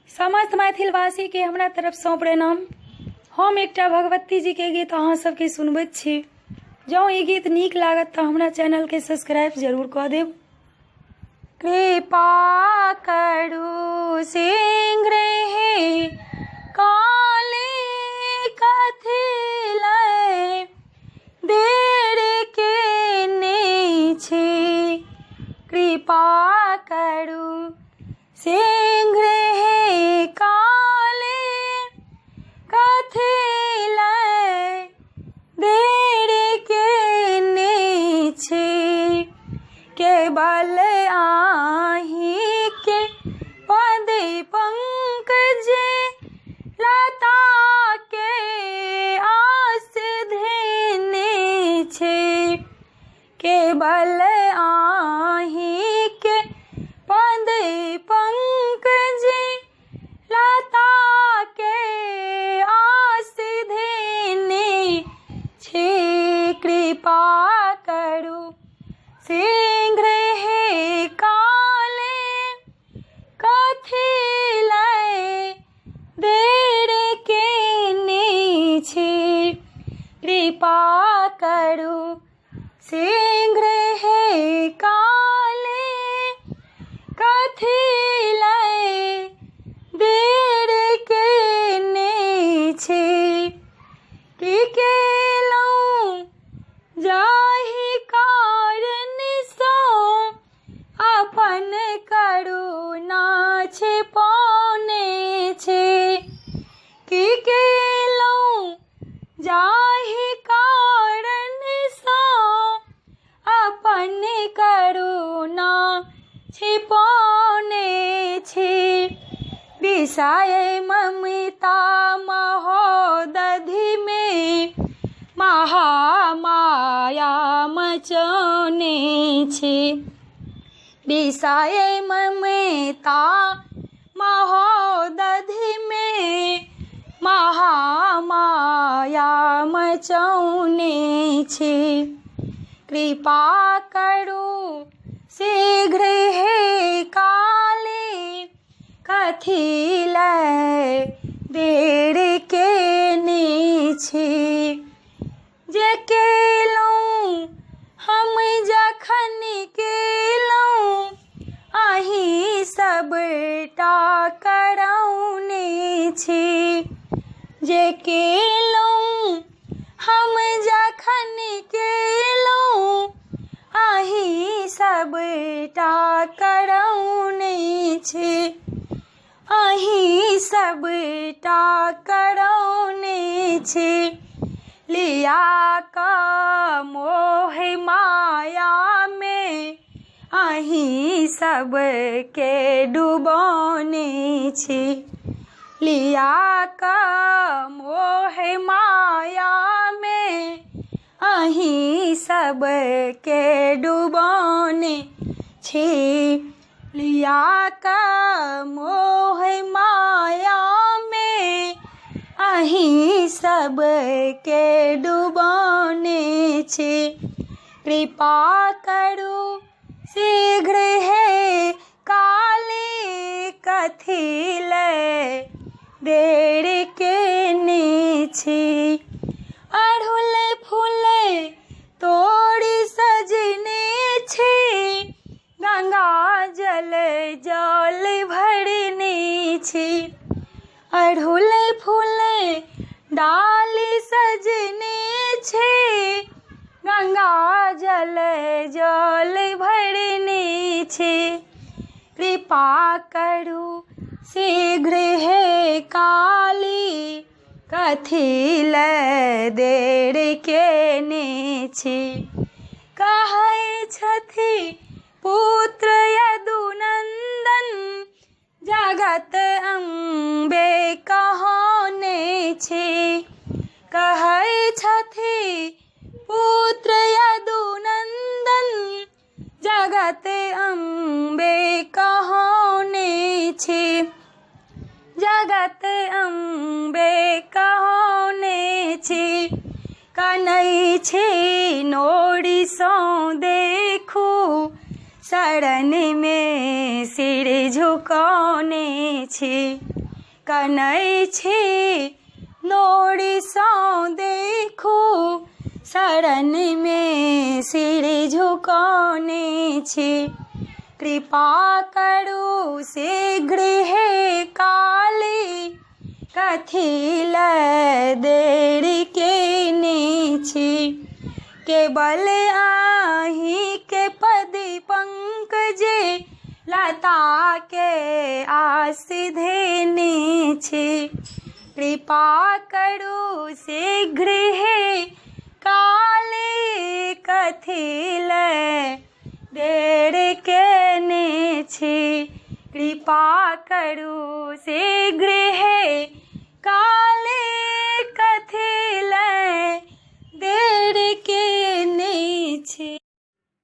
समस्त मैथिलवासी के हमरा तरफ सँ प्रणाम। हम एकटा भगवती जी के गीत अहाँ सबके सुनबैत छी। जँ ई गीत नीक लागत तऽ हमरा चैनल के सब्सक्राइब जरूर कऽ देब। कृपा करू सिंह काले कथी लै देर के ने छी। कृपा करू सिंह काले कथी लै देर के ने छी। केवल आही के पद पंकज लता के आस धेने छे। केवल आही के पद पंकज लता के आस धेने छे। कृपा करू सिंह काले कथी लै देर के ने छी। कृपा करू सिंह काले कथी लै देर के ने छी। की केलहुँ जाहि कारण सँ अपन करुणा छिपौने छे। की केलहुँ जाहि कारण सँ अपन करुणा छिपौने छे। विषय ममता महोदधि में महामाया मचौने छे। विषय ममता महोदधि में महामाया मचौने छे। कृपा करू शीघ्र काले कथी लै देर के ने छी। जे केलहुँ हम जखन केलहुँ अहीं सबटा करौने छी। जे केलहुँ हम जखन केलहुँ अहीं सबटा करौने छी। अहीं सबटा करौने छी। लिया का मोह माया में अहीं सबके डुबौने छी। लिया का मोह माया में अहीं सबके डुबौने छी। लिया का मोह माया में अहीं सबके डुबौने छी। कृपा करू शीघ्र काले कथी लै देर के ने छी। अड़हुल फूल तोड़ी सजने छी। गंगा जल भरने छी। अड़हुल फूल डाली सजने छे। गंगा जल भरने छे। कृपा करू शीघ्र काली कथी लै देर के ने छी। कहै छथि पुत्र यदुनंदन जगत अम्बे कहाने छे। कहै छथि पुत्र यदुनंदन जगत अम्बे कहाने छे। जगत अम्बे कहाने छे। कनै छी नोरी सँ देखू शरण में सिर झुकाने छी कनै छी नोरी सौ देखू शरण में सिर झुकाने छी कृपा करू शीघ्र हे काली कथी लए देर केने छी केवल आही के पदी पंकजे लता के आस धेने छी कृपा करू शीघ्र हे काली कथी लए देर केने छी कृपा करू शीघ्र हे काली